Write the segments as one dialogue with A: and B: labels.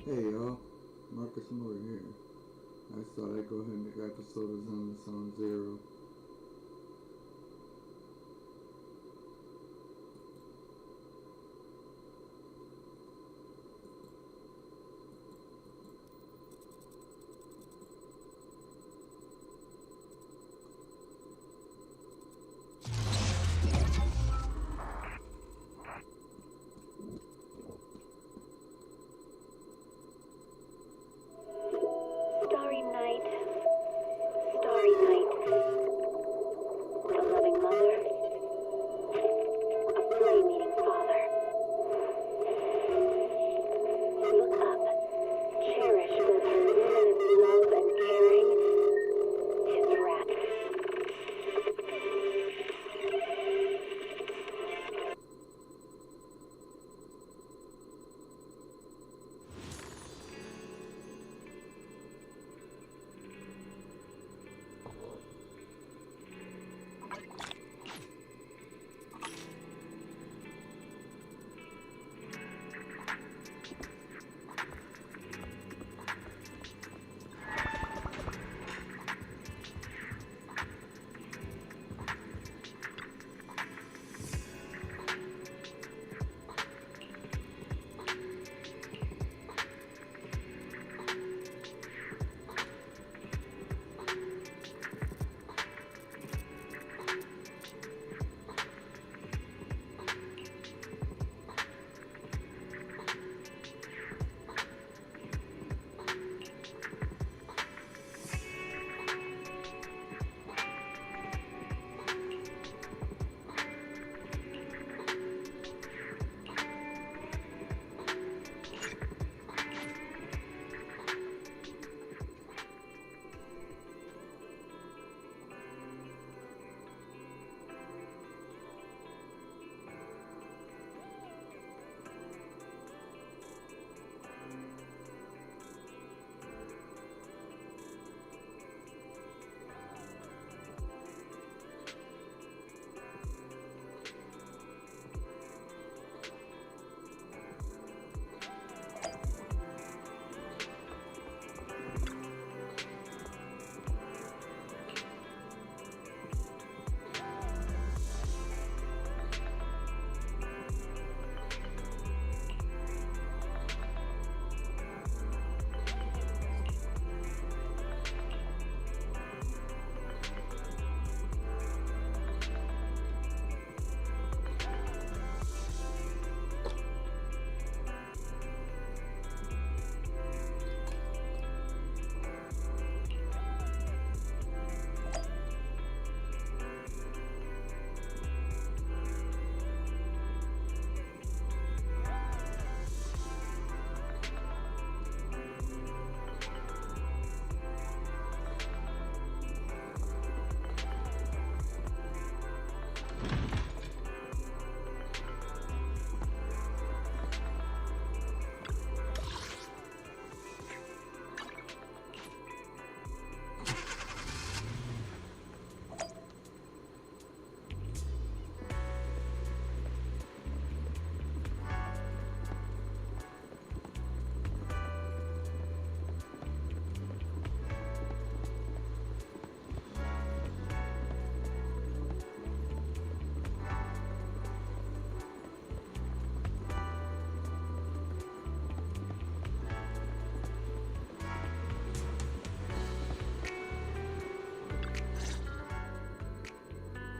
A: Hey y'all, Marcus Miller here. I thought I'd go ahead and make an episode of Zenless on Zero.
B: Starry night, a loving mother, a flame-eating father. Look up, cherish both her luminous love and caring, his wrath.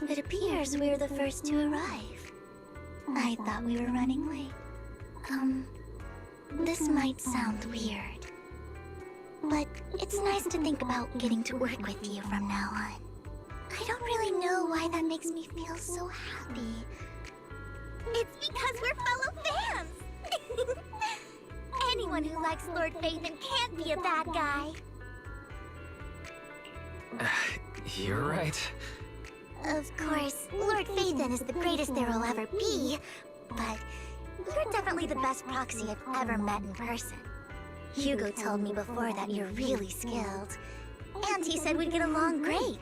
C: It appears we're the first to arrive. I thought we were running late. This might sound weird, but it's nice to think about getting to work with you from now on. I don't really know why that makes me feel so happy. It's because we're fellow fans! Anyone who likes Lord Phaethon can't be a bad guy.
D: You're right.
C: Of course, Lord Phaethon is the greatest there will ever be, but you're definitely the best proxy I've ever met in person. Hugo told me before that you're really skilled, and he said we'd get along great.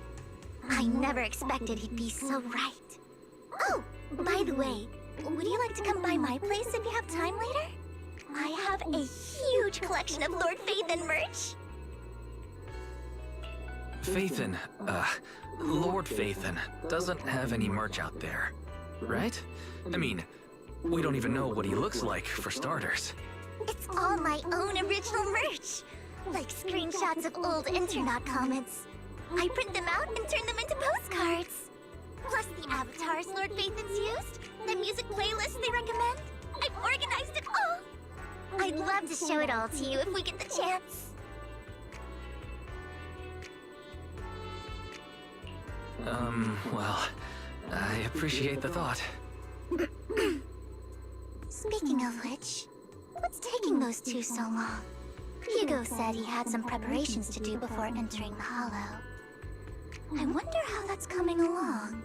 C: I never expected he'd be so right. Oh, by the way, would you like to come by my place if you have time later? I have a huge collection selection of Lord Phaethon merch?
D: Phaethon, Lord Phaethon doesn't have any merch out there, right? I mean, we don't even know what he looks like, for starters.
C: It's all my own original merch. Like screenshots of old Internet comments. I print them out and turn them into postcards. Plus the avatars Lord Phaethon's used, the music playlists they recommend. I've organized it all. I'd love to show it all to you if we get the chance.
D: Well, I appreciate the thought.
C: Speaking of which, what's taking those two so long? Hugo said he had some preparations to do before entering the Hollow. I wonder how that's coming along.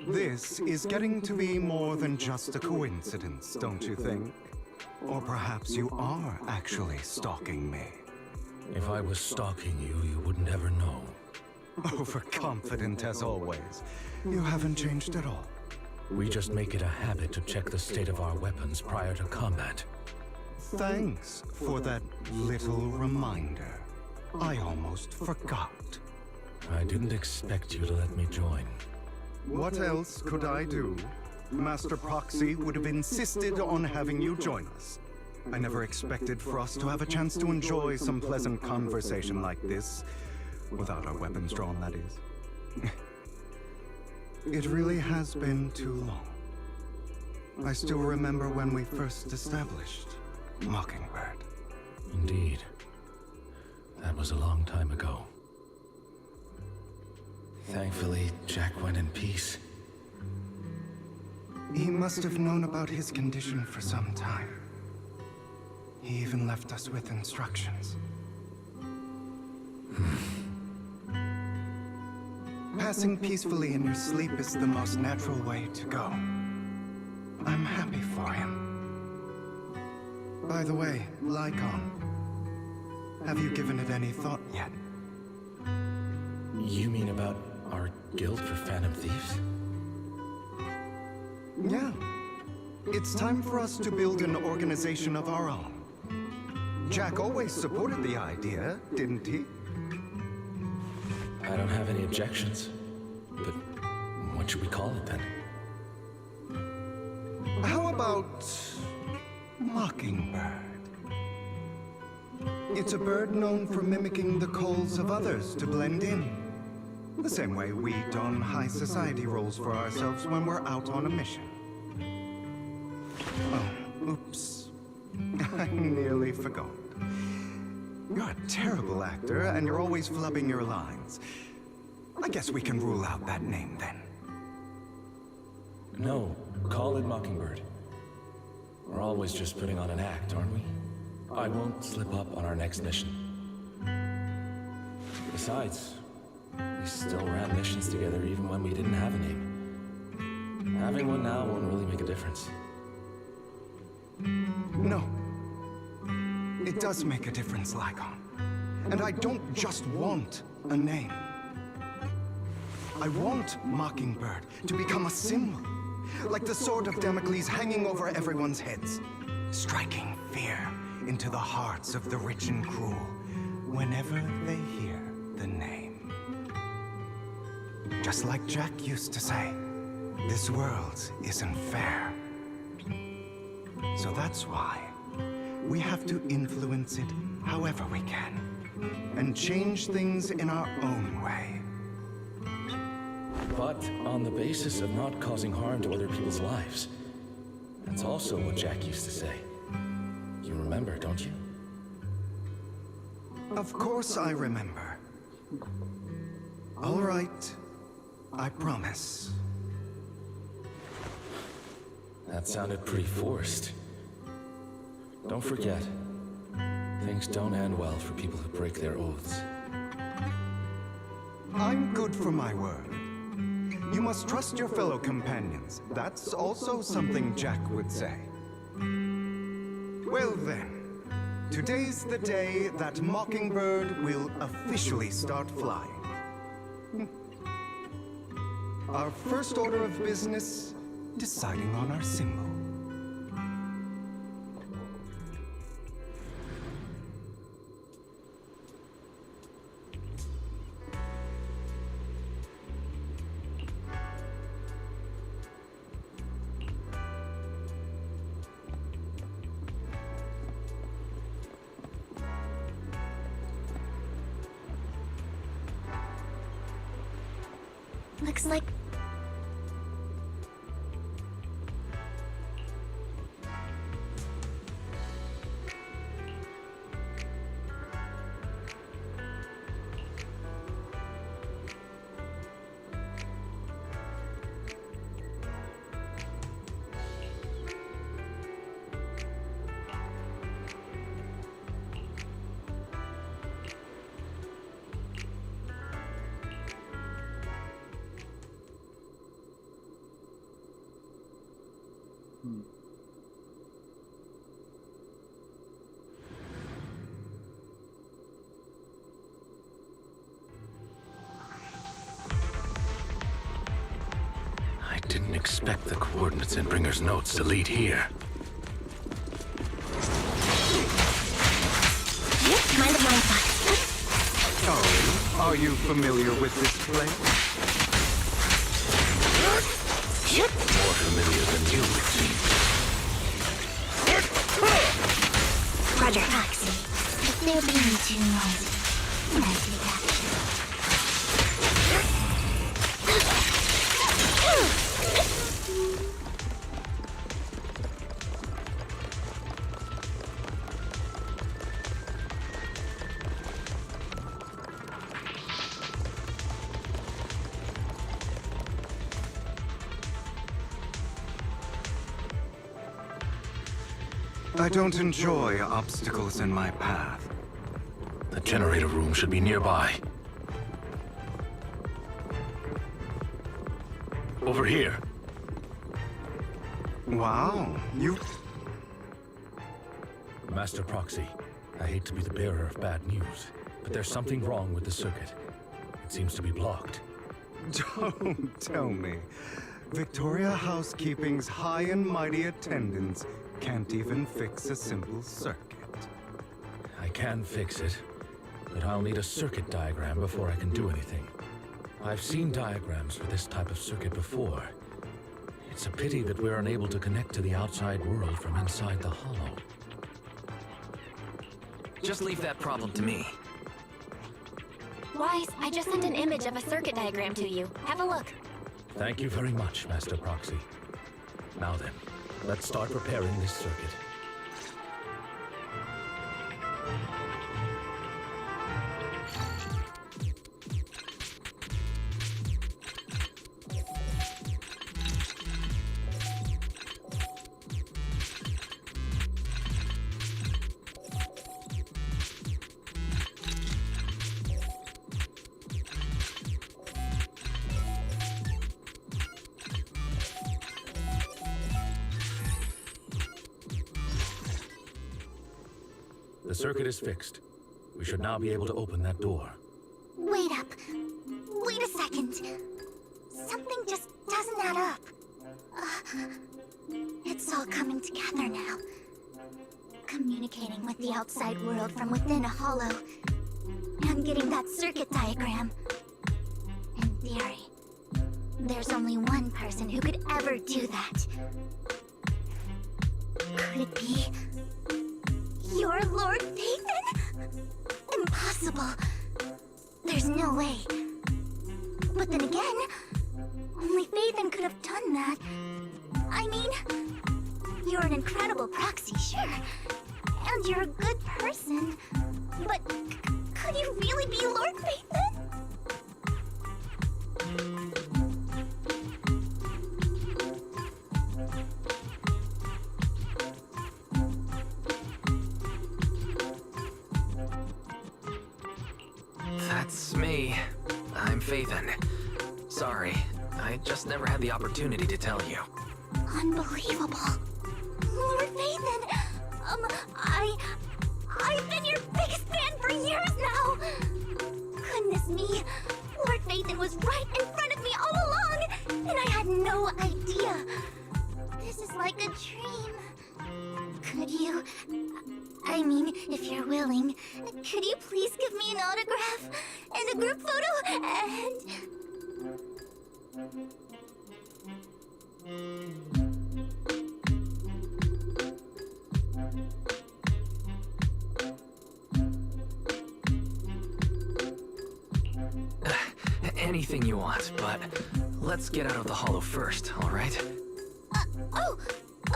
E: This is getting to be more than just a coincidence, don't you think? Or perhaps you are actually stalking me.
F: If I was stalking you, you would never know.
E: Overconfident as always. You haven't changed at all.
F: We just make it a habit to check the state of our weapons prior to combat.
E: Thanks for that little reminder. I almost forgot.
F: I didn't expect you to let me join.
E: What else could I do? Master Proxy would have insisted on having you join us. I never expected for us to have a chance to enjoy some pleasant conversation like this, without our weapons drawn, that is. It really has been too long. I still remember when we first established Mockingbird.
F: Indeed. That was a long time ago.
D: Thankfully, Jack went in peace.
E: He must have known about his condition for some time. He even left us with instructions. Passing peacefully in your sleep is the most natural way to go. I'm happy for him. By the way, Lycon, have you given it any thought yet?
F: You mean about our guild for Phantom Thieves?
E: Yeah. It's time for us to build an organization of our own. Jack always supported the idea, didn't he?
F: I don't have any objections. But what should we call it then?
E: How about Mockingbird? It's a bird known for mimicking the calls of others to blend in. The same way we don high society roles for ourselves when we're out on a mission. Oh, oops. I nearly forgot. You're a terrible actor, and you're always flubbing your lines. I guess we can rule out that name then.
F: No, call it Mockingbird. We're always just putting on an act, aren't we? I won't slip up on our next mission. Besides, we still ran missions together even when we didn't have a name. Having one now won't really make a difference.
E: No. It does make a difference, Lycon. And I don't just want a name. I want Mockingbird to become a symbol, like the sword of Damocles hanging over everyone's heads, striking fear into the hearts of the rich and cruel whenever they hear the name. Just like Jack used to say, this world isn't fair. So that's why we have to influence it however we can, and change things in our own way.
F: But on the basis of not causing harm to other people's lives. That's also what Jack used to say. You remember, don't you?
E: Of course I remember. All right, I promise.
F: That sounded pretty forced. Don't forget, things don't end well for people who break their oaths.
E: I'm good for my word. You must trust your fellow companions. That's also something Jack would say. Well then, today's the day that Mockingbird will officially start flying. Our first order of business, deciding on our symbol.
C: Looks like...
D: I didn't expect the coordinates in Bringer's notes to lead here.
C: Mind the blind spot.
E: Oh, are you familiar with this place?
D: More familiar than you, it seems.
C: Roger, Foxy. If they're being too noisy, might be captured.
E: I don't enjoy obstacles in my path.
D: The generator room should be nearby. Over here.
E: Wow, you...
F: Master Proxy, I hate to be the bearer of bad news, but there's something wrong with the circuit. It seems to be blocked.
E: Don't tell me. Victoria Housekeeping's high and mighty attendants can't even fix a simple circuit.
F: I can fix it, but I'll need a circuit diagram before I can do anything. I've seen diagrams for this type of circuit before. It's a pity that we're unable to connect to the outside world from inside the hollow.
D: Just leave that problem to me.
C: Wise, I just sent an image of a circuit diagram to you. Have a look.
F: Thank you very much, Master Proxy. Now then, let's start preparing this circuit. The circuit is fixed. We should now be able to open that door.
C: Wait up. Wait a second. Something just doesn't add up. It's all coming together now. Communicating with the outside world from within a hollow. I'm getting that circuit diagram. In theory, there's only one person who could ever do that. Could it be your Lord Phaethon? Impossible. There's no way. But then again, only Phaethon could have done that. I mean, you're an incredible proxy, sure. And you're a good person. But could you really be Lord Phaethon?
D: That's me. I'm Phaethon. Sorry, I just never had the opportunity to tell you.
C: Unbelievable. Lord Phaethon, I've been your biggest fan for years now. Goodness me, Lord Phaethon was right in front of me all along, and I had no idea. This is like a dream. Could you, I mean, if you're willing, could you please give me an autograph and a group photo and...
D: Anything you want, but let's get out of the hollow first, alright?
C: Oh,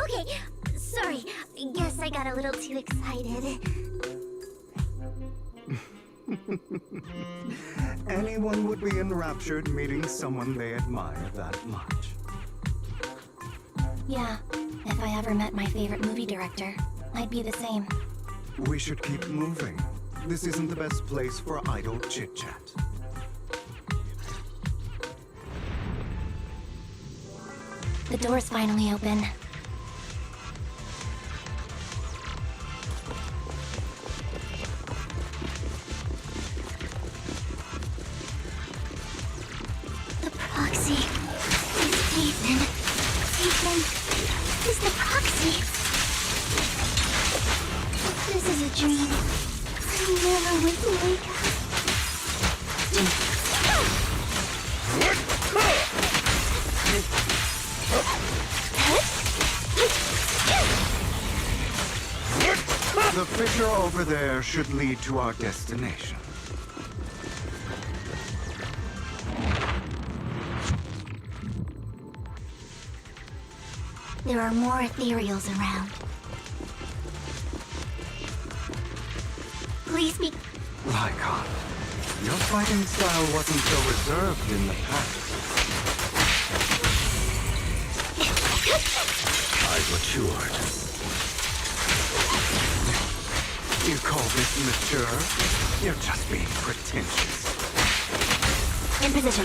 C: okay. Sorry, guess I got a little too excited.
E: Anyone would be enraptured meeting someone they admire that much.
C: Yeah, if I ever met my favorite movie director, I'd be the same.
E: We should keep moving. This isn't the best place for idle chit-chat.
C: The door's finally open. The proxy is Phaethon. Phaethon is the proxy. This is a dream. I never went to wake up.
E: The fissure over there should lead to our destination.
C: There are more ethereals around. Please be...
E: Lycon, your fighting style wasn't so reserved in the past.
F: I've matured.
E: You call this mature? You're just being pretentious.
C: in position.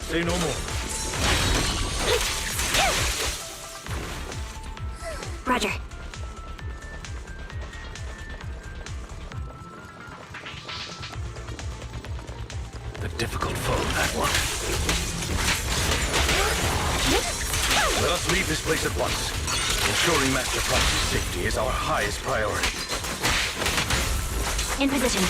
F: Say no more.
C: Roger.
F: The difficult foe, that one. Let us leave this place at once. Ensuring Master Proxy's safety is our highest priority.
C: In position.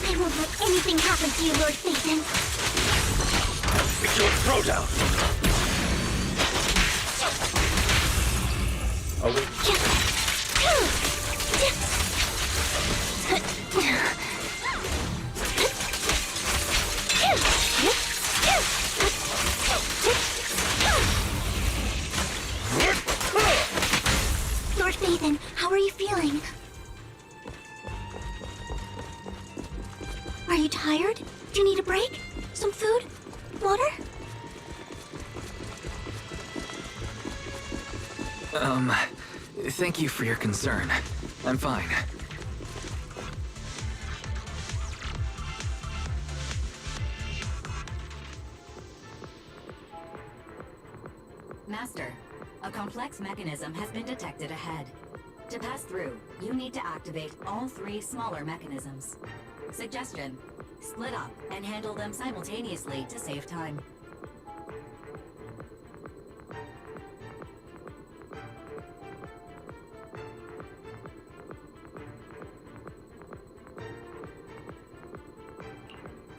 C: I won't let anything happen to you, Lord Phaethon.
F: It's your throwdown.
C: Lord Phaethon, how are you feeling? Are you tired? Do you need a break? Some food? Water?
D: Thank you for your concern. I'm fine.
G: Master, a complex mechanism has been detected ahead. To pass through, you need to activate all 3 smaller mechanisms. Suggestion: split up and handle them simultaneously to save time.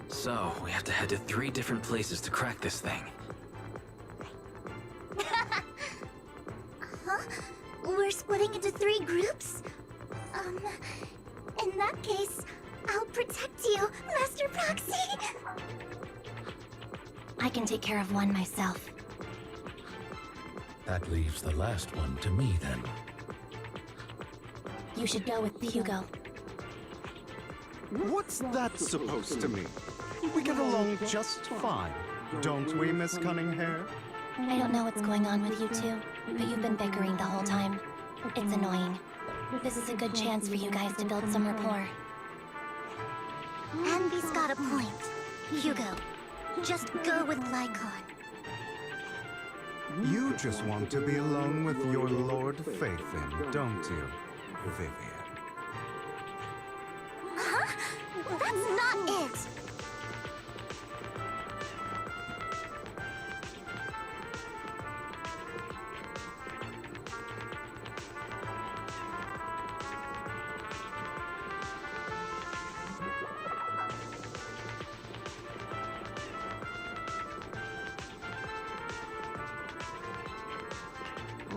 D: So, we have to head to 3 different places to crack this thing.
C: Huh? We're splitting into 3 groups? In that case, I'll protect you, Master Proxy! I can take care of one myself.
F: That leaves the last one to me, then.
C: You should go with Hugo.
E: What's that supposed to mean? We get along just fine, don't we, Miss Cunninghair?
C: I don't know what's going on with you two, but you've been bickering the whole time. It's annoying. This is a good chance for you guys to build some rapport. Anby's got a point. Hugo, just go with Lycon.
E: You just want to be alone with your Lord Faithin, don't you, Vivian?
C: Huh? That's not it!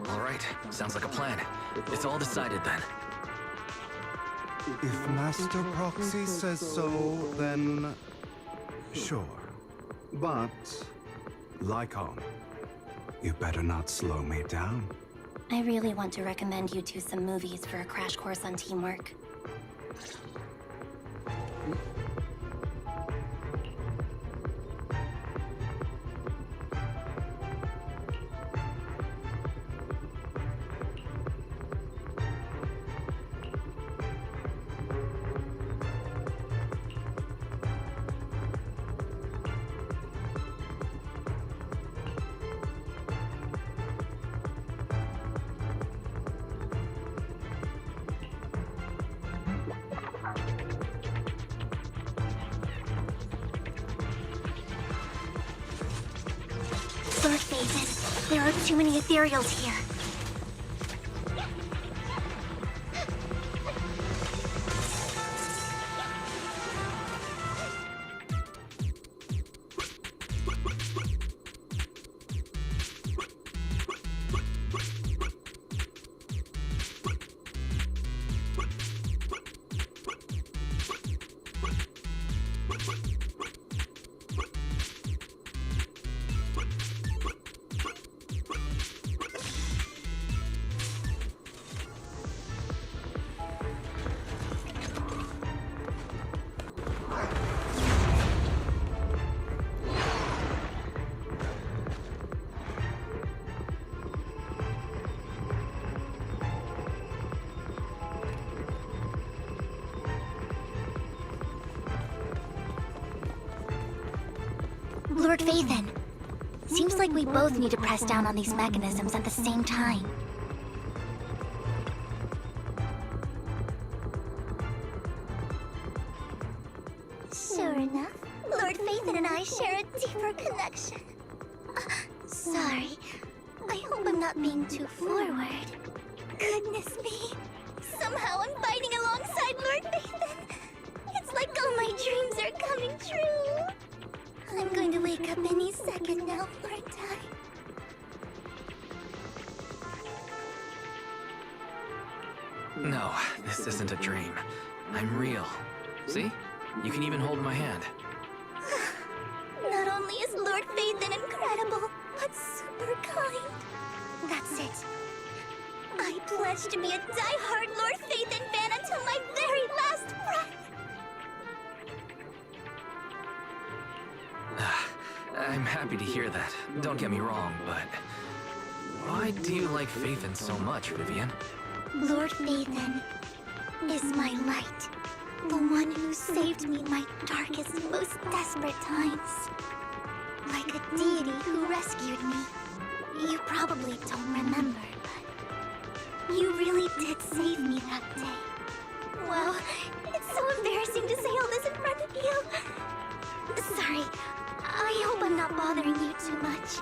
D: Alright, sounds like a plan. It's all decided then.
E: If Master Proxy says so, then sure. But, Lycon, you better not slow me down.
C: I really want to recommend you two some movies for a crash course on teamwork. Lord Faithin, there are too many ethereals here. Lord Faithin, seems like we both need to press down on these mechanisms at the same time. Sure enough, Lord Faithin and I share a deeper connection. Sorry, I hope I'm not being too forward. Goodness me, somehow I'm fighting alongside Lord Faithin. It's like all my dreams are coming true. I'm going to wake up any second now, aren't I?
D: No, this isn't a dream. I'm real. See? You can even hold my hand.
C: Not only is Lord Faithin incredible, but super kind. That's it. I pledge to be a die-hard Lord Faithin fan until my very last breath.
D: I'm happy to hear that. Don't get me wrong, but... why do you like Faithin so much, Vivian?
C: Lord Faithin is my light. The one who saved me in my darkest, most desperate times. Like a deity who rescued me. You probably probably don't remember, but you really did save me that day. Wow, it's so embarrassing to say all this in front of you. Sorry, I hope I'm not bothering you too much.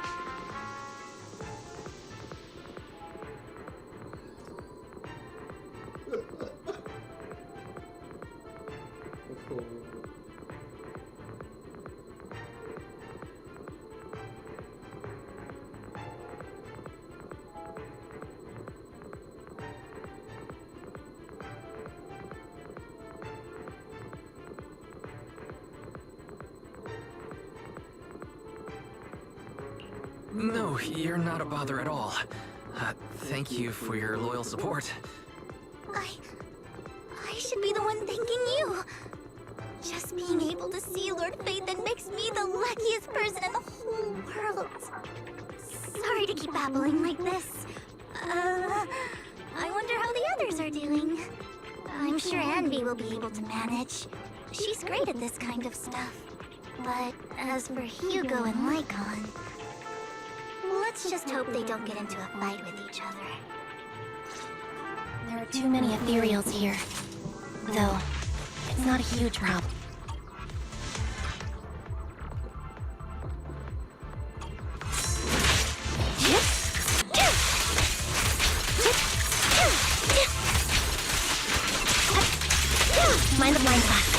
D: No, you're not a bother at all. Thank you for your loyal support.
C: I should be the one thanking you. Just being able to see Lord Phaethon makes me the luckiest person in the whole world. Sorry to keep babbling like this. I wonder how the others are doing. I'm sure Anvi will be able to manage. She's great at this kind of stuff. But as for Hugo and Lycon, let's just hope they don't get into a fight with each other.
H: There are too many ethereals here. Though, it's not a huge problem. Mind the blind spot.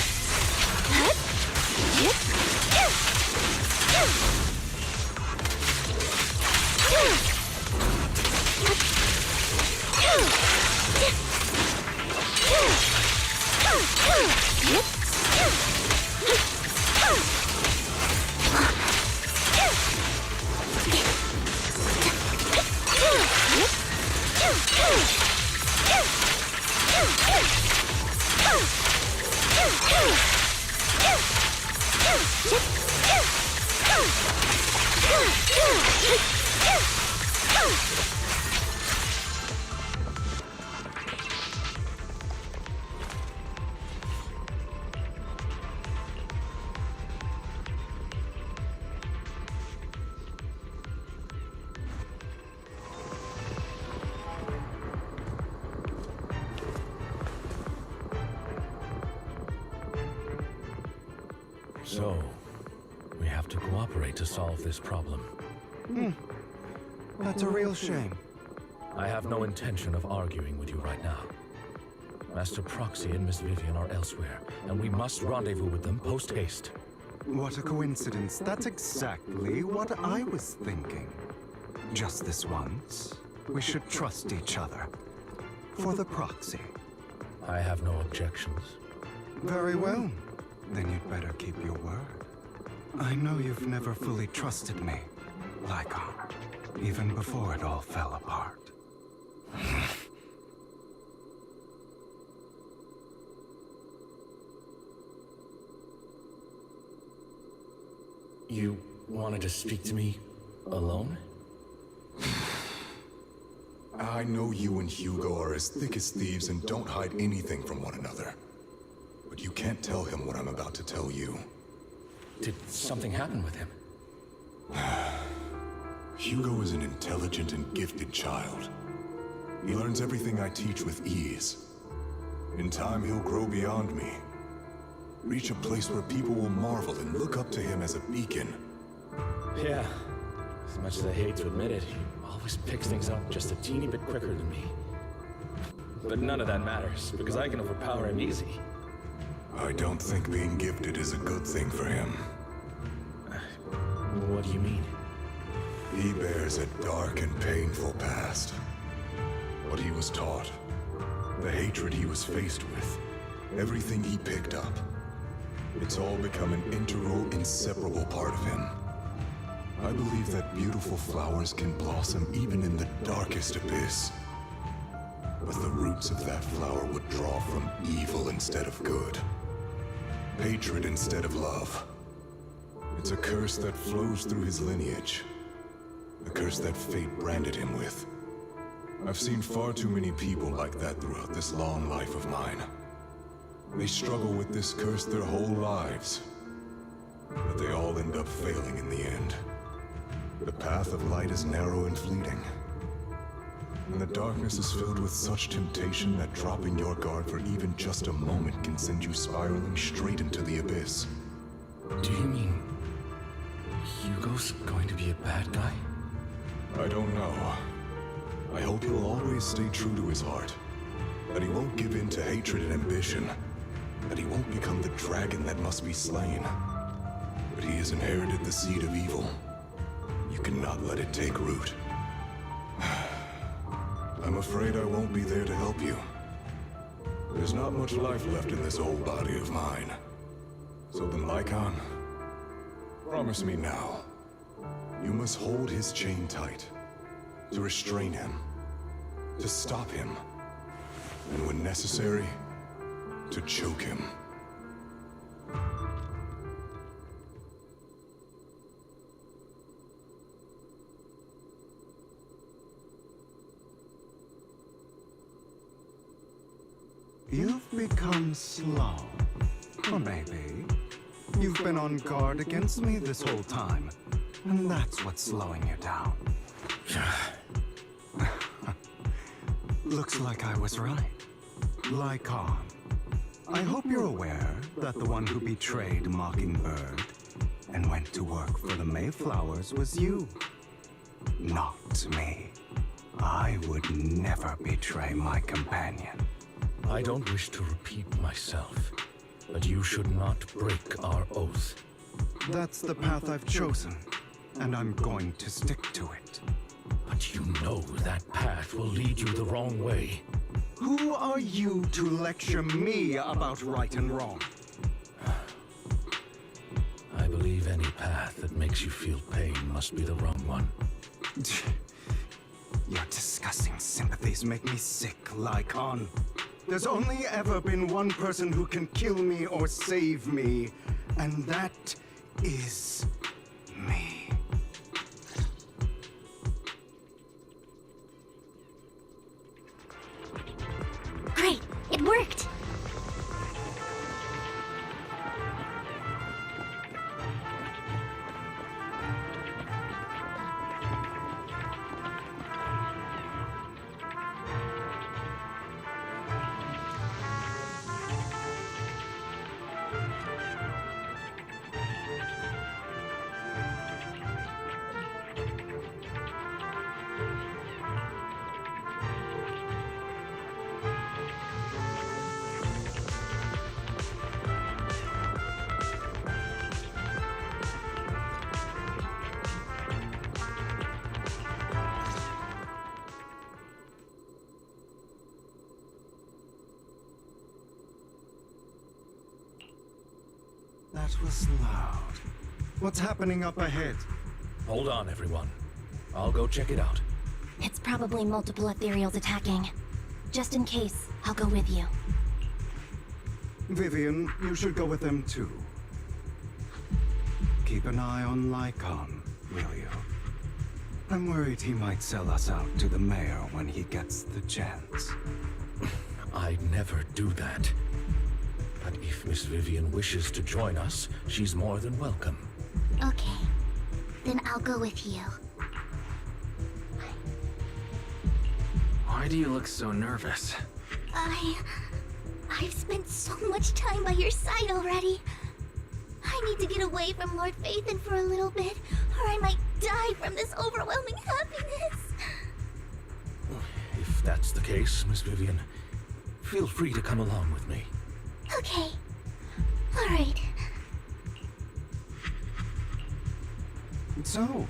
F: So, we have to cooperate to solve this problem.
E: That's a real shame.
F: I have no intention of arguing with you right now. Master Proxy and Miss Vivian are elsewhere, and we must rendezvous with them post-haste.
E: What a coincidence. That's exactly what I was thinking. Just this once, we should trust each other. For the proxy.
F: I have no objections.
E: Very well. Then you'd better keep your word. I know you've never fully trusted me, Lycon, even before it all fell apart.
F: You wanted to speak to me alone?
I: I know you and Hugo are as thick as thieves and don't hide anything from one another. But you can't tell him what I'm about to tell you.
F: Did something happen with him?
I: Hugo is an intelligent and gifted child. He learns everything I teach with ease. In time, he'll grow beyond me. Reach a place where people will marvel and look up to him as a beacon.
F: Yeah. As much as I hate to admit it, he always picks things up just a teeny bit quicker than me. But none of that matters, because I can overpower him easy.
I: I don't think being gifted is a good thing for him.
F: What do you mean?
I: He bears a dark and painful past. What he was taught, the hatred he was faced with, everything he picked up. It's all become an integral, inseparable part of him. I believe that beautiful flowers can blossom even in the darkest abyss. But the roots of that flower would draw from evil instead of good. Hatred instead of love. It's a curse that flows through his lineage. A curse that fate branded him with. I've seen far too many people like that throughout this long life of mine. They struggle with this curse their whole lives. But they all end up failing in the end. The path of light is narrow and fleeting. And the darkness is filled with such temptation that dropping your guard for even just a moment can send you spiraling straight into the abyss.
F: Do you mean Hugo's going to be a bad guy?
I: I don't know. I hope he'll always stay true to his heart. That he won't give in to hatred and ambition. That he won't become the dragon that must be slain. But he has inherited the seed of evil. You cannot let it take root. I'm afraid I won't be there to help you. There's not much life left in this old body of mine. So then, Lycon, promise me now. You must hold his chain tight. To restrain him. To stop him. And when necessary, to choke him.
E: You've become slow. Or maybe you've been on guard against me this whole time, and that's what's slowing you down. Looks like I was right. Lycon, I hope you're aware that the one who betrayed Mockingbird and went to work for the Mayflowers was you, not me. I would never betray my companion.
F: I don't wish to repeat myself, but you should not break our oath.
E: That's the path I've chosen, and I'm going to stick to it.
F: But you know that path will lead you the wrong way.
E: Who are you to lecture me about right and wrong?
F: I believe any path that makes you feel pain must be the wrong one.
E: Your disgusting sympathies make me sick, Lycon. There's only ever been one person who can kill me or save me, and that is me.
C: Great, it worked!
E: That was loud. What's happening up ahead?
F: Hold on, everyone. I'll go check it out.
H: It's probably multiple ethereals attacking. Just in case, I'll go with you.
E: Vivian, you should go with them too. Keep an eye on Lycon, will you? I'm worried he might sell us out to the mayor when he gets the chance.
F: I'd never do that. But if Miss Vivian wishes to join us, she's more than welcome.
C: Okay, then I'll go with you.
D: Why do you look so nervous?
C: I've spent so much time by your side already. I need to get away from Lord Phaethon for a little bit, or I might die from this overwhelming happiness.
F: If that's the case, Miss Vivian, feel free to come along with me.
C: Okay. All right.
E: So,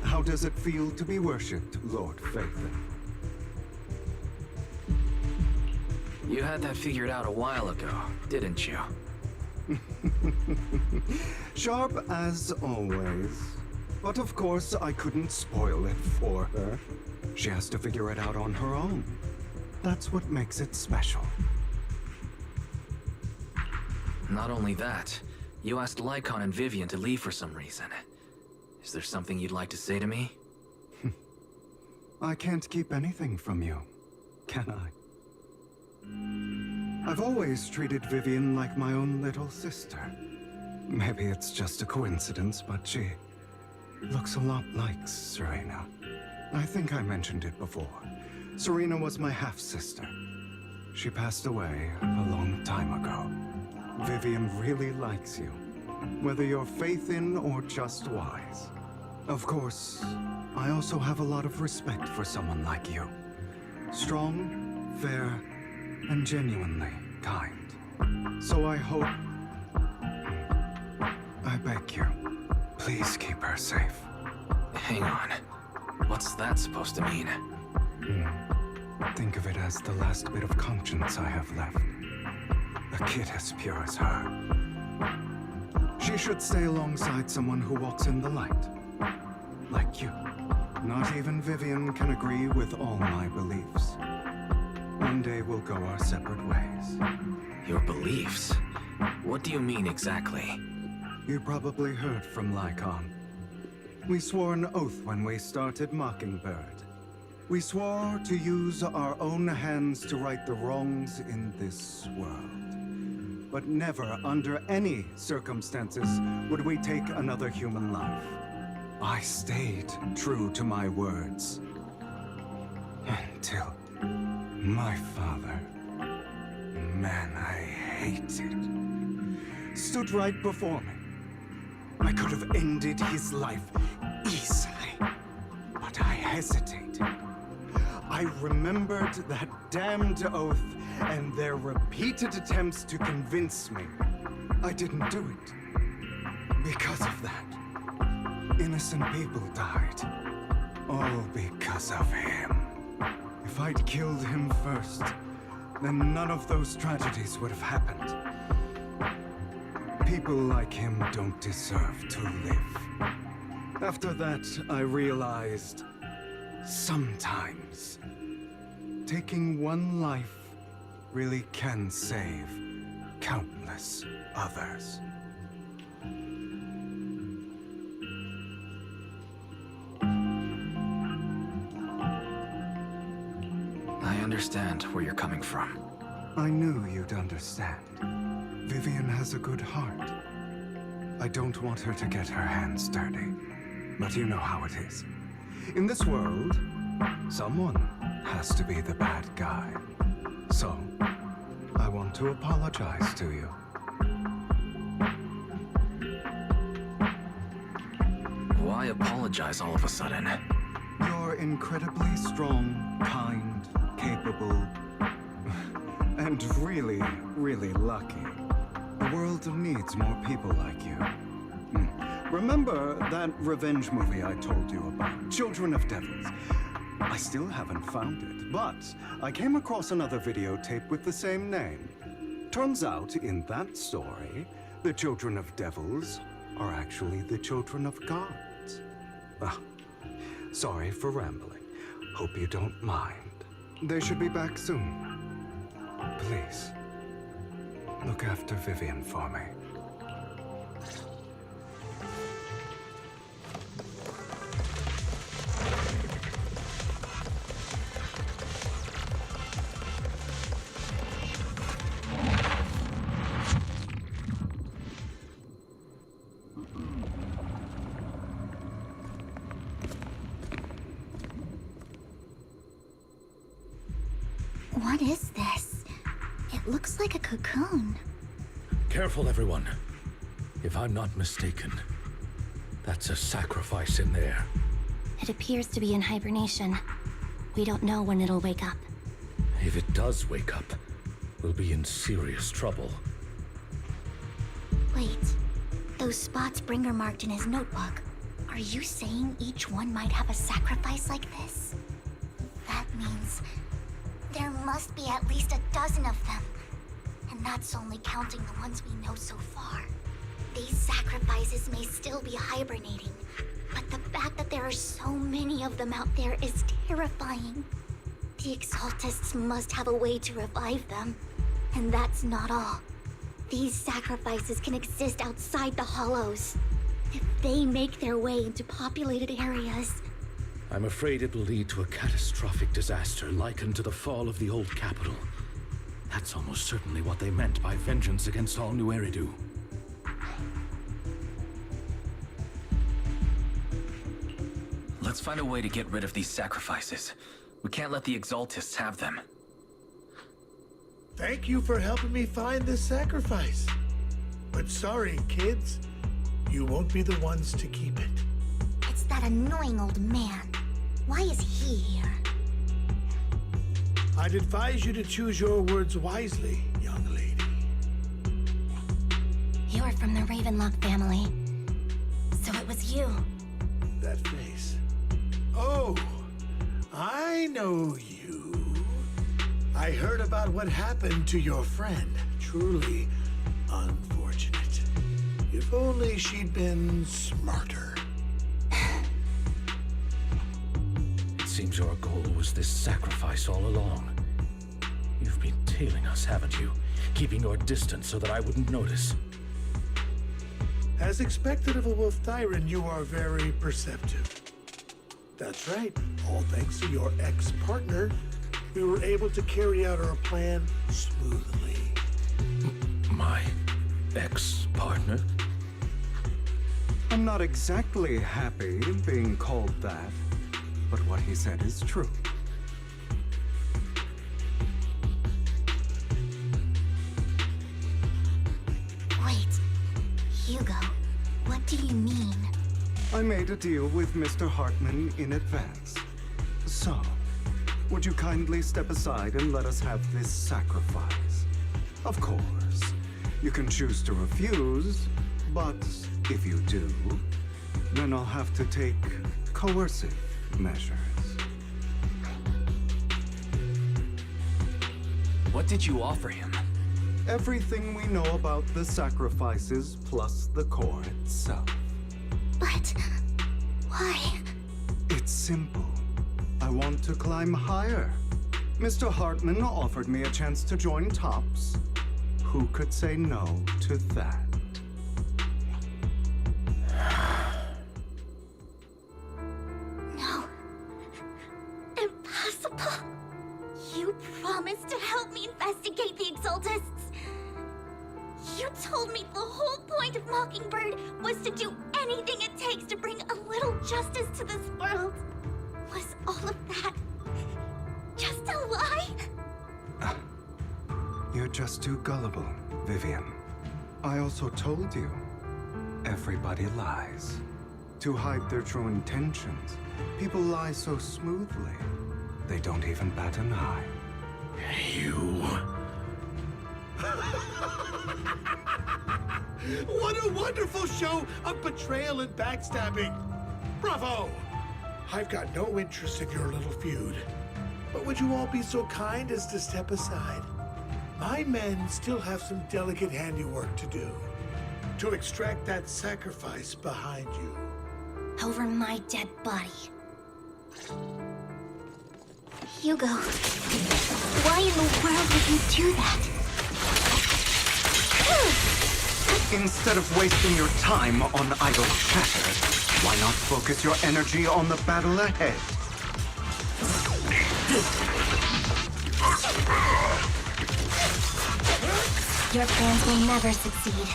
E: how does it feel to be worshipped, Lord Phaethon?
D: You had that figured out a while ago, didn't you?
E: Sharp as always. But of course, I couldn't spoil it for her. She has to figure it out on her own. That's what makes it special.
D: Not only that, you asked Lycon and Vivian to leave for some reason. Is there something you'd like to say to me?
E: I can't keep anything from you, can I? I've always treated Vivian like my own little sister. Maybe it's just a coincidence, but she looks a lot like Serena. I think I mentioned it before. Serena was my half-sister. She passed away a long time ago. Vivian really likes you, whether you're faith-in or just wise. Of course, I also have a lot of respect for someone like you. Strong, fair, and genuinely kind. So I hope... I beg you, please keep her safe.
D: Hang on. What's that supposed to mean?
E: Think of it as the last bit of conscience I have left. A kid as pure as her. She should stay alongside someone who walks in the light. Like you. Not even Vivian can agree with all my beliefs. One day we'll go our separate ways.
D: Your beliefs? What do you mean exactly?
E: You probably heard from Lycon. We swore an oath when we started Mockingbird. We swore to use our own hands to right the wrongs in this world. But never, under any circumstances, would we take another human life. I stayed true to my words. Until my father, man I hated, stood right before me. I could have ended his life easily, but I hesitated. I remembered that damned oath and their repeated attempts to convince me I didn't do it. Because of that, innocent people died. All because of him. If I'd killed him first, then none of those tragedies would have happened. People like him don't deserve to live. After that, I realized, sometimes, taking one life really can save countless others.
D: I understand where you're coming from.
E: I knew you'd understand. Vivian has a good heart. I don't want her to get her hands dirty. But you know how it is. In this world, someone has to be the bad guy. So, I want to apologize to you.
D: Why apologize all of a sudden?
E: You're incredibly strong, kind, capable, and really, really lucky. The world needs more people like you. Remember that revenge movie I told you about, Children of Devils? I still haven't found it, but I came across another videotape with the same name. Turns out, in that story, the Children of Devils are actually the children of gods. Ah, sorry for rambling. Hope you don't mind. They should be back soon. Please, look after Vivian for me.
C: What is this? It looks like a cocoon.
F: Careful, everyone. If I'm not mistaken, that's a sacrifice in there.
H: It appears to be in hibernation. We don't know when it'll wake up.
F: If it does wake up, we'll be in serious trouble.
C: Wait, those spots Bringer marked in his notebook. Are you saying each one might have a sacrifice like this? That means there must be at least a dozen of them. And that's only counting the ones we know so far. These sacrifices may still be hibernating, but the fact that there are so many of them out there is terrifying. The Exaltists must have a way to revive them. And that's not all. These sacrifices can exist outside the Hollows. If they make their way into populated areas...
F: I'm afraid it will lead to a catastrophic disaster likened to the fall of the old capital. That's almost certainly what they meant by vengeance against all New Eridu.
D: Let's find a way to get rid of these sacrifices. We can't let the Exaltists have them.
J: Thank you for helping me find this sacrifice. But sorry, kids. You won't be the ones to keep it.
C: It's that annoying old man. Why is he here?
J: I'd advise you to choose your words wisely, young lady.
H: You're from the Ravenlock family. So it was you.
J: That face. Oh, I know you. I heard about what happened to your friend. Truly unfortunate. If only she'd been smarter.
F: It seems your goal was this sacrifice all along. You've been tailing us, haven't you? Keeping your distance so that I wouldn't notice.
J: As expected of a Wolf Thyran, you are very perceptive. That's right. All thanks to your ex-partner, we were able to carry out our plan smoothly.
F: My ex-partner?
E: I'm not exactly happy being called that, but what he said is true.
C: Wait, Hugo, what do you mean?
E: I made a deal with Mr. Hartman in advance. So, would you kindly step aside and let us have this sacrifice? Of course, you can choose to refuse, but if you do, then I'll have to take coercive measures.
D: What did you offer him?
E: Everything we know about the sacrifices plus the core itself.
C: But why?
E: It's simple. I want to climb higher. Mr. Hartman offered me a chance to join Tops. Who could say no to that?
C: No. Impossible. You promised to help me investigate the Exaltists. You told me the whole point of Mockingbird was to do anything it takes to bring a little justice to this world. Was all of that just a lie?
E: You're just too gullible, Vivian. I also told you, everybody lies. To hide their true intentions, people lie so smoothly, they don't even bat an eye.
F: You...
J: What a wonderful show of betrayal and backstabbing! Bravo! I've got no interest in your little feud. But would you all be so kind as to step aside? My men still have some delicate handiwork to do. To extract that sacrifice behind you.
H: Over my dead body.
C: Hugo, why in the world would you do that?
E: Instead of wasting your time on idle chatter, why not focus your energy on the battle ahead?
H: Your plans will never succeed.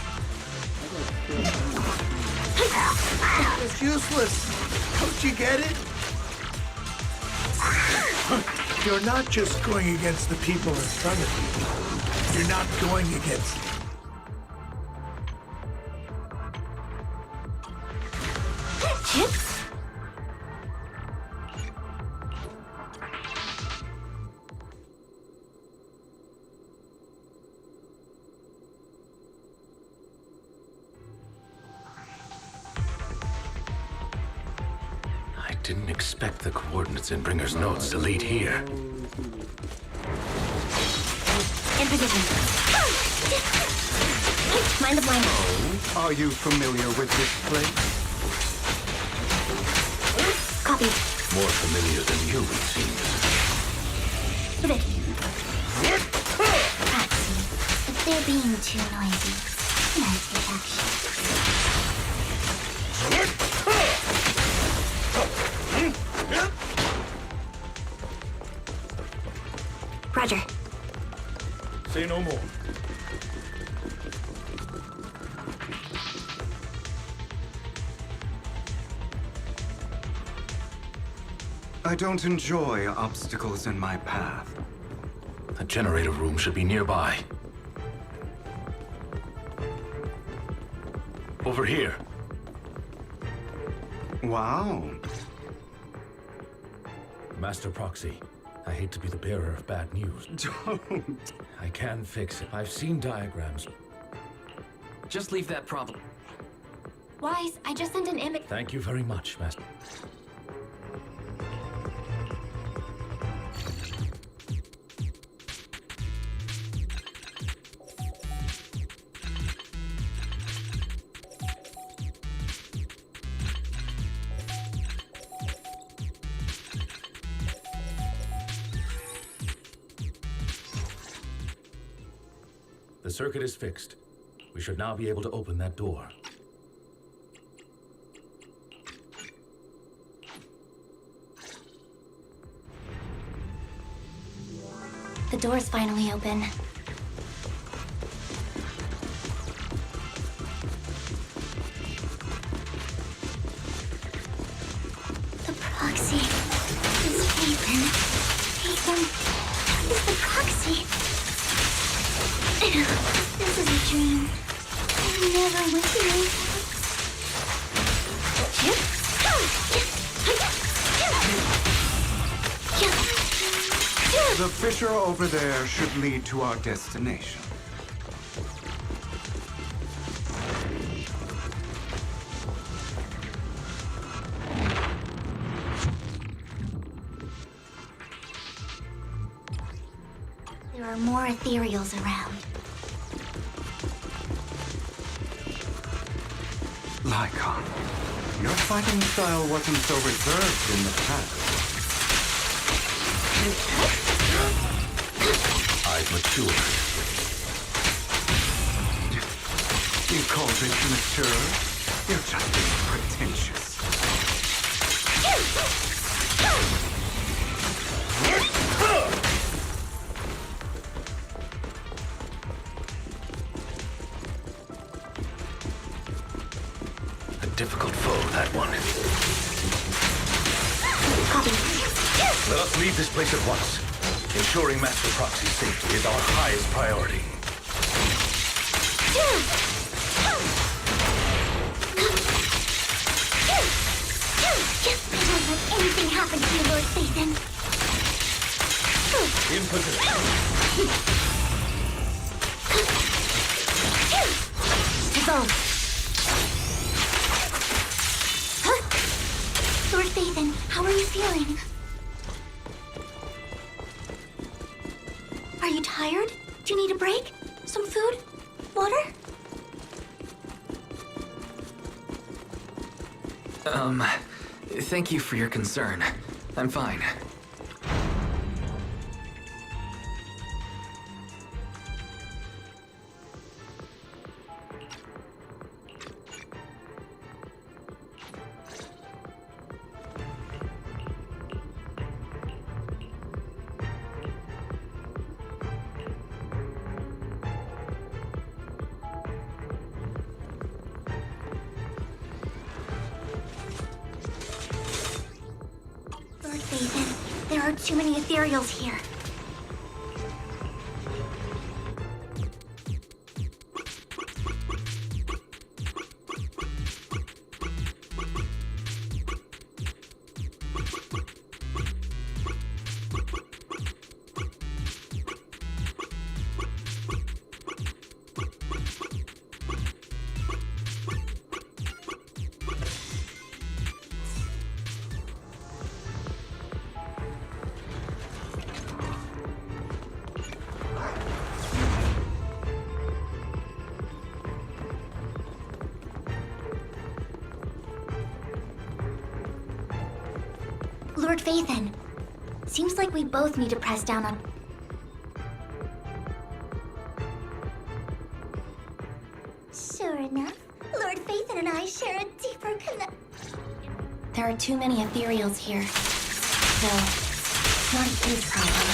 J: It's useless. Don't you get it? You're not just going against the people in front of you. You're not going against them.
F: I didn't expect the coordinates in Bringer's notes to lead here.
H: In position. Mind the blind.
E: Are you familiar with this place?
H: Copy.
F: More familiar than you, it seems.
H: Pivot.
C: Patsy, if they're being too noisy, can I take action?
H: Roger.
J: Say no more.
E: I don't enjoy obstacles in my path.
F: The generator room should be nearby. Over here.
E: Wow.
F: Master Proxy, I hate to be the bearer of bad news.
E: Don't.
F: I can fix it. I've seen diagrams.
D: Just leave that problem.
H: Wise, I just sent an image.
F: Thank you very much, Master. The circuit is fixed. We should now be able to open that door.
H: The door's finally open.
C: The proxy is Ethan. Ethan is the proxy. This is a dream. I never went through.
E: The fissure over there should lead to our destination.
C: There are more ethereals around.
E: Lycon, your fighting style wasn't so reserved in the past.
F: I've matured.
E: You call this mature? You're just being pretentious.
F: A difficult foe, that one. Let us leave this place at once. Ensuring Master Proxy's safety is our highest priority.
C: I won't let anything happen to you, Lord Phaethon.
F: In position.
C: Evolve. Lord Phaethon, how are you feeling? Are you tired? Do you need a break? Some food? Water?
D: Thank you for your concern. I'm fine.
C: Lord Phaethon, there are too many ethereals here. Lord Phaethon, seems like we both need to press down on... Sure enough, Lord Phaethon and I share a deeper connection.
H: There are too many ethereals here. Though, it's not a huge problem.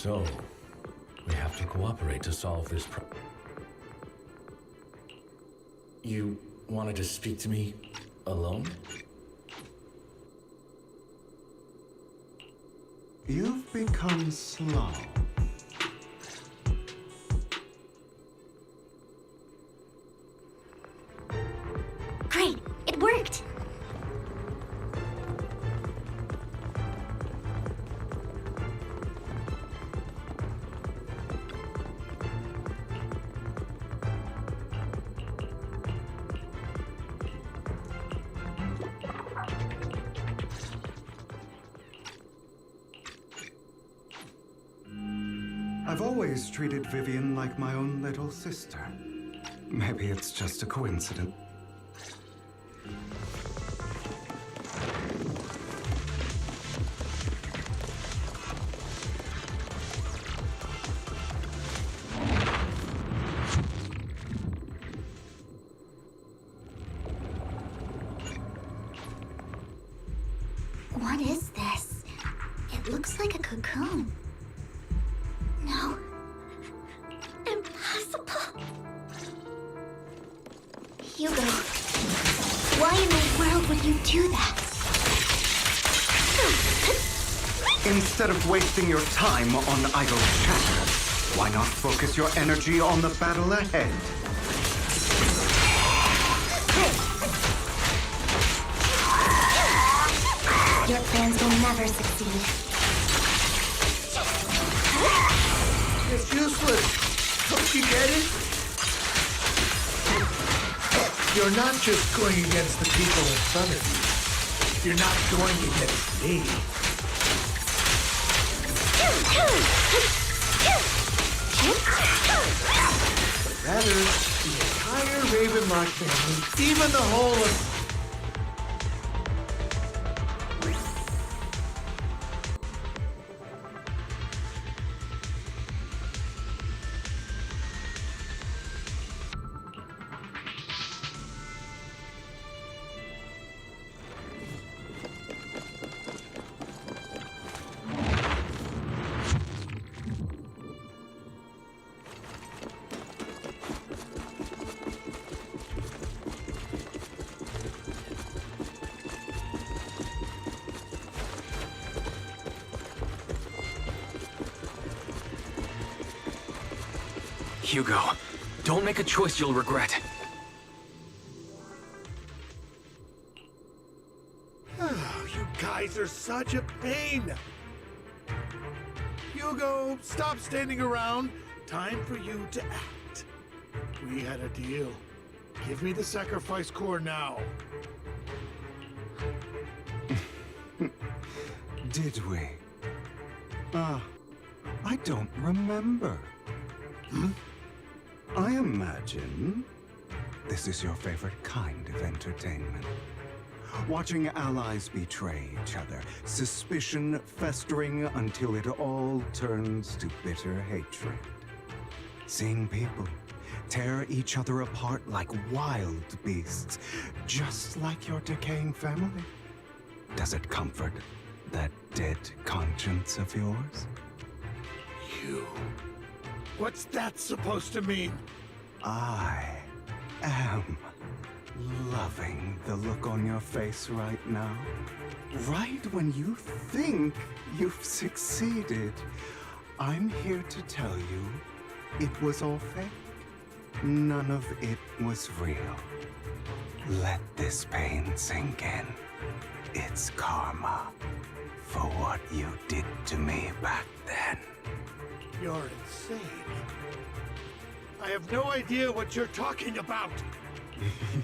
F: So, we have to cooperate to solve this You wanted to speak to me alone?
E: You've become slow.
C: Great, it worked!
E: I've always treated Vivian like my own little sister. Maybe it's just a coincidence.
C: What is this? It looks like a cocoon. No. Impossible. Hugo, why in the world would you do that?
E: Instead of wasting your time on idle chatter, why not focus your energy on the battle ahead?
C: Your plans will never succeed.
J: It's useless. Don't you get it? You're not just going against the people in front of you. You're not going against me. That is the entire Ravenlock family, even the whole of...
D: Hugo, don't make a choice you'll regret.
J: Oh, you guys are such a pain. Hugo, stop standing around. Time for you to act. We had a deal. Give me the sacrifice core now.
E: Did we? I don't remember. I imagine this is your favorite kind of entertainment. Watching allies betray each other, suspicion festering until it all turns to bitter hatred. Seeing people tear each other apart like wild beasts, just like your decaying family. Does it comfort that dead conscience of yours?
J: You... What's that supposed to mean?
E: I am loving the look on your face right now. Right when you think you've succeeded, I'm here to tell you it was all fake. None of it was real. Let this pain sink in. It's karma for what you did to me back then.
J: You're insane. I have no idea what you're talking about.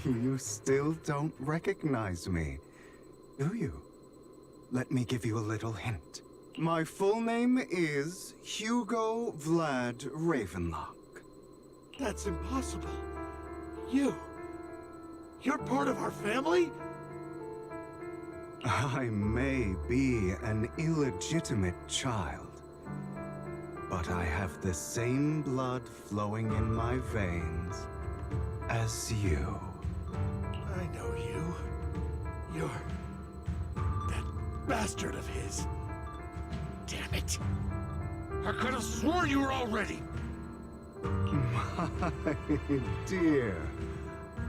E: You still don't recognize me, do you? Let me give you a little hint. My full name is Hugo Vlad Ravenlock.
J: That's impossible. You're part of our family?
E: I may be an illegitimate child, but I have the same blood flowing in my veins as you.
J: I know you. You're... that bastard of his. Damn it. I could have sworn you were all ready.
E: My dear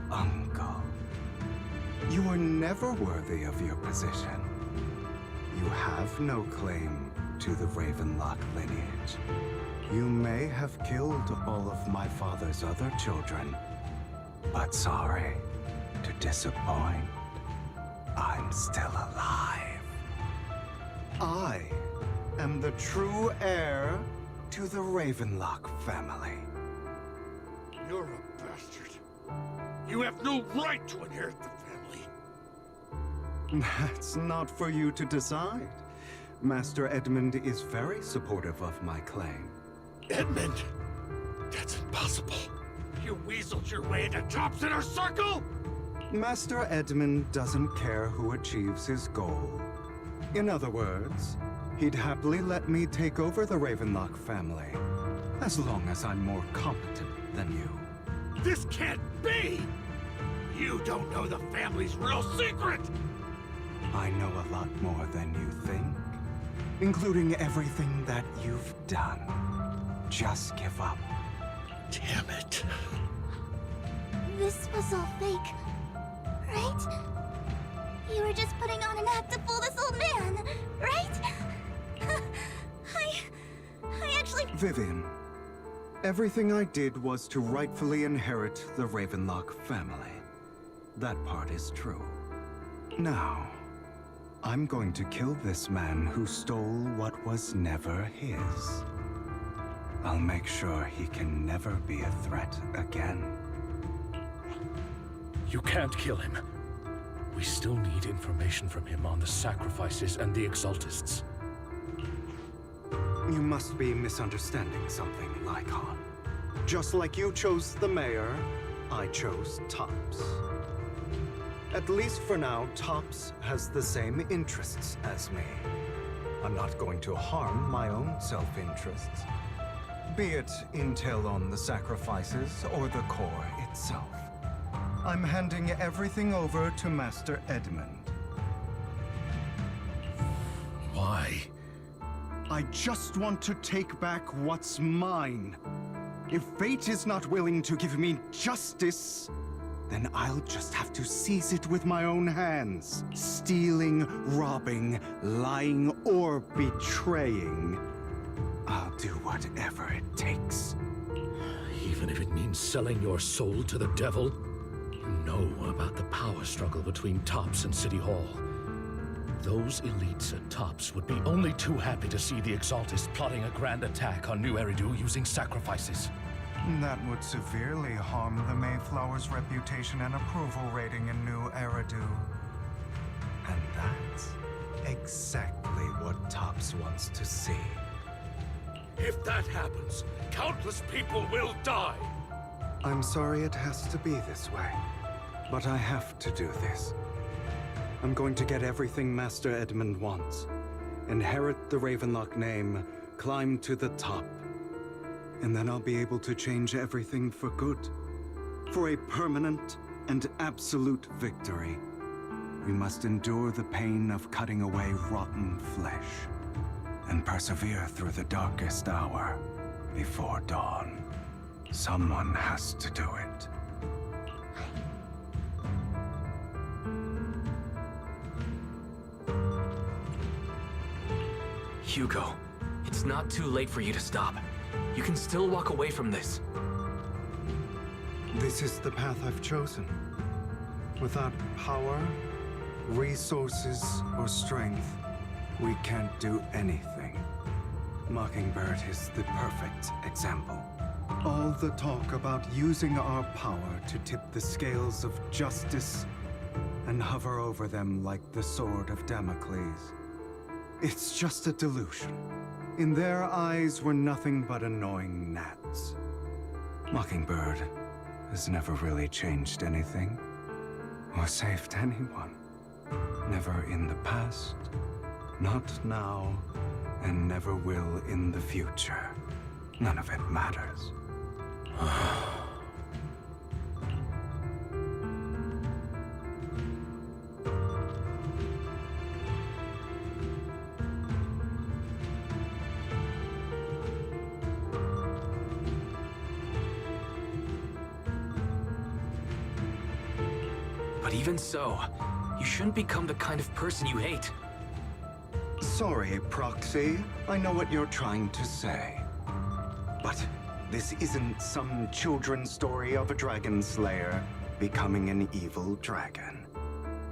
E: uncle, you were never worthy of your position. You have no claim to the Ravenlock lineage. You may have killed all of my father's other children, but sorry to disappoint, I'm still alive. I am the true heir to the Ravenlock family.
J: You're a bastard. You have no right to inherit the family.
E: That's not for you to decide. Master Edmund is very supportive of my claim.
J: Edmund? That's impossible. You weaseled your way into Top's inner circle?
E: Master Edmund doesn't care who achieves his goal. In other words, he'd happily let me take over the Ravenlock family, as long as I'm more competent than you.
J: This can't be! You don't know the family's real secret!
E: I know a lot more than you think, including everything that you've done. Just give up.
J: Damn it.
C: This was all fake, right? You were just putting on an act to fool this old man, right? I actually...
E: Vivian, everything I did was to rightfully inherit the Ravenlock family. That part is true. Now, I'm going to kill this man who stole what was never his. I'll make sure he can never be a threat again.
F: You can't kill him. We still need information from him on the sacrifices and the Exaltists.
E: You must be misunderstanding something, Lycon. Just like you chose the mayor, I chose Tops. At least for now, Tops has the same interests as me. I'm not going to harm my own self-interests. Be it intel on the sacrifices or the core itself. I'm handing everything over to Master Edmund.
F: Why?
E: I just want to take back what's mine. If fate is not willing to give me justice, then I'll just have to seize it with my own hands. Stealing, robbing, lying, or betraying. I'll do whatever it takes.
F: Even if it means selling your soul to the devil? You know about the power struggle between Tops and City Hall. Those elites at Tops would be only too happy to see the Exaltists plotting a grand attack on New Eridu using sacrifices.
E: That would severely harm the Mayflower's reputation and approval rating in New Eridu. And that's exactly what Tops wants to see.
J: If that happens, countless people will die.
E: I'm sorry it has to be this way, but I have to do this. I'm going to get everything Master Edmund wants. Inherit the Ravenlock name, climb to the top. And then I'll be able to change everything for good. For a permanent and absolute victory. We must endure the pain of cutting away rotten flesh. And persevere through the darkest hour before dawn. Someone has to do it.
D: Hugo, it's not too late for you to stop. You can still walk away from this.
E: This is the path I've chosen. Without power, resources, or strength, we can't do anything. Mockingbird is the perfect example. All the talk about using our power to tip the scales of justice and hover over them like the sword of Damocles. It's just a delusion. In their eyes, we're nothing but annoying gnats. Mockingbird has never really changed anything, or saved anyone. Never in the past, not now, and never will in the future. None of it matters.
D: Even so, you shouldn't become the kind of person you hate.
E: Sorry, Proxy. I know what you're trying to say. But this isn't some children's story of a dragon slayer becoming an evil dragon.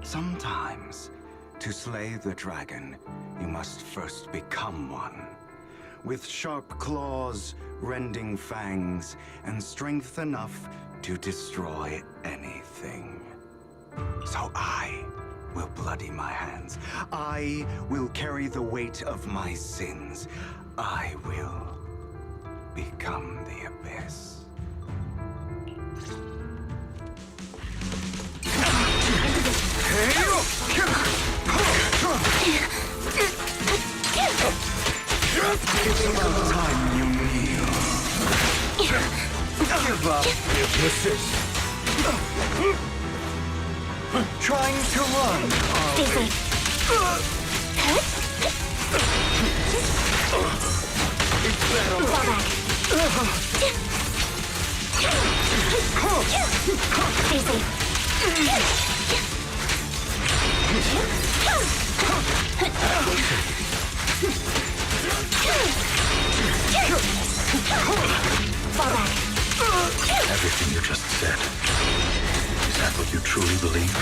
E: Sometimes, to slay the dragon, you must first become one. With sharp claws, rending fangs, and strength enough to destroy anything. So I will bloody my hands. I will carry the weight of my sins. I will become the abyss. It's about time you kneel. Give up. Persist. Trying to run.
C: Easy.
E: It's battle.
C: Fall back. Easy. Fall back.
F: Everything you just said. Is that what you truly believe?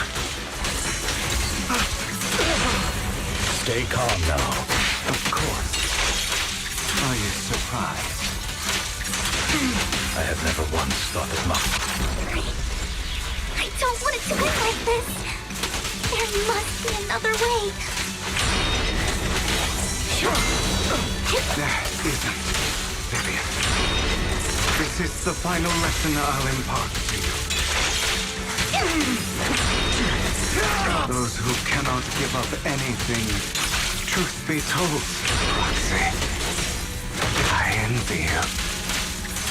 F: Stay calm now.
E: Of course. Are you surprised?
F: I have never once thought it must.
C: I don't want it to end like this. There must be another way.
E: There isn't, Vivian. This is the final lesson I'll impart to you. Those who cannot give up anything, truth be told, Proxy, I envy you.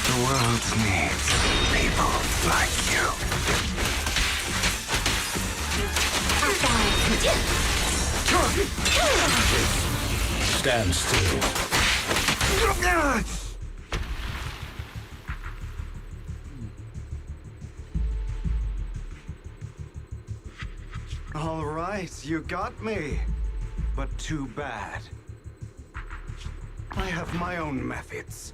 E: The world needs people like you.
F: Stand still.
E: All right, you got me. But too bad. I have my own methods.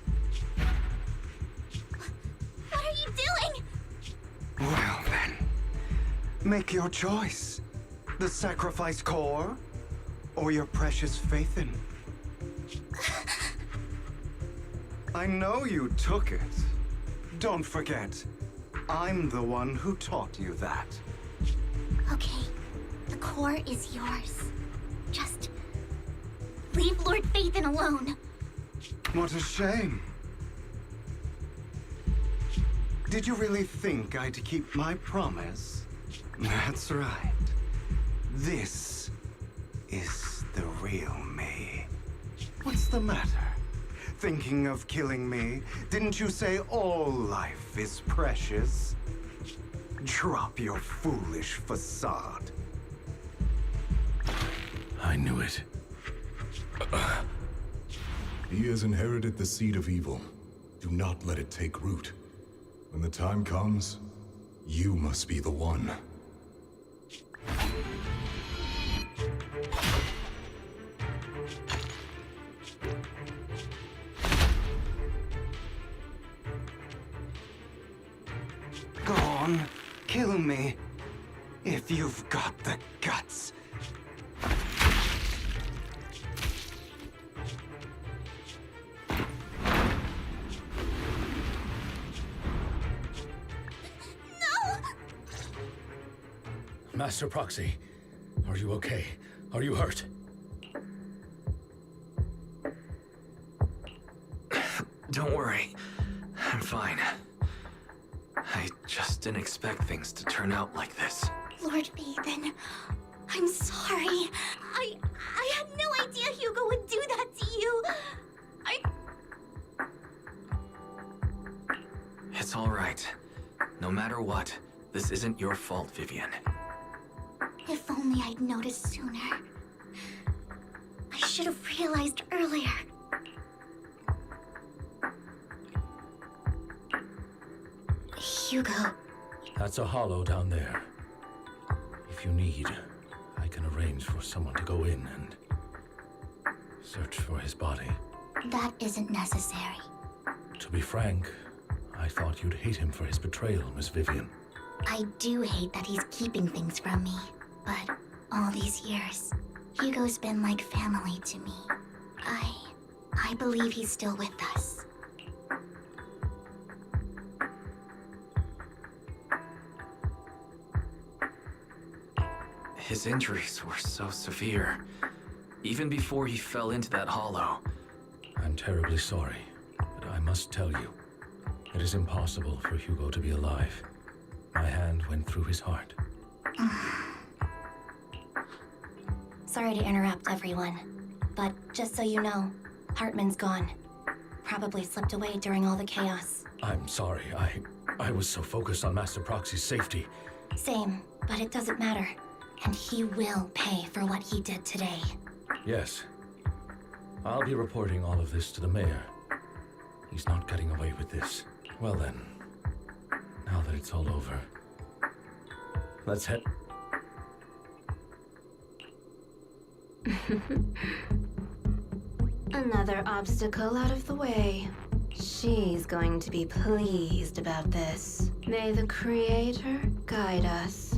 C: What are you doing?
E: Well then, make your choice. The sacrifice core, or your precious Faithin. I know you took it. Don't forget, I'm the one who taught you that.
C: Okay, the core is yours. Just leave Lord Faithin alone.
E: What a shame. Did you really think I'd keep my promise? That's right. This is the real me. What's the matter? Thinking of killing me? Didn't you say all life is precious? Drop your foolish facade.
F: I knew it.
I: He has inherited the seed of evil. Do not let it take root. When the time comes, you must be the one.
E: Go on, kill me. If you've got the guts.
F: Master Proxy, are you okay? Are you hurt?
D: Don't worry. I'm fine. I just didn't expect things to turn out like this.
C: Lord Faithin, I'm sorry. I had no idea Hugo would do that to you.
D: It's all right. No matter what, this isn't your fault, Vivian.
C: If only I'd noticed sooner. I should have realized earlier. Hugo.
F: That's a hollow down there. If you need, I can arrange for someone to go in and search for his body.
C: That isn't necessary.
F: To be frank, I thought you'd hate him for his betrayal, Miss Vivian.
C: I do hate that he's keeping things from me, but all these years, Hugo's been like family to me. I believe he's still with us.
D: His injuries were so severe, even before he fell into that hollow.
F: I'm terribly sorry, but I must tell you, it is impossible for Hugo to be alive. My hand went through his heart.
H: Sorry to interrupt, everyone. But just so you know, Hartman's gone. Probably slipped away during all the chaos.
F: I'm sorry, I was so focused on Master Proxy's safety.
H: Same, but it doesn't matter. And he will pay for what he did today.
F: Yes. I'll be reporting all of this to the mayor. He's not getting away with this. Well then, now that it's all over, let's head...
K: Another obstacle out of the way. She's going to be pleased about this. May the Creator guide us.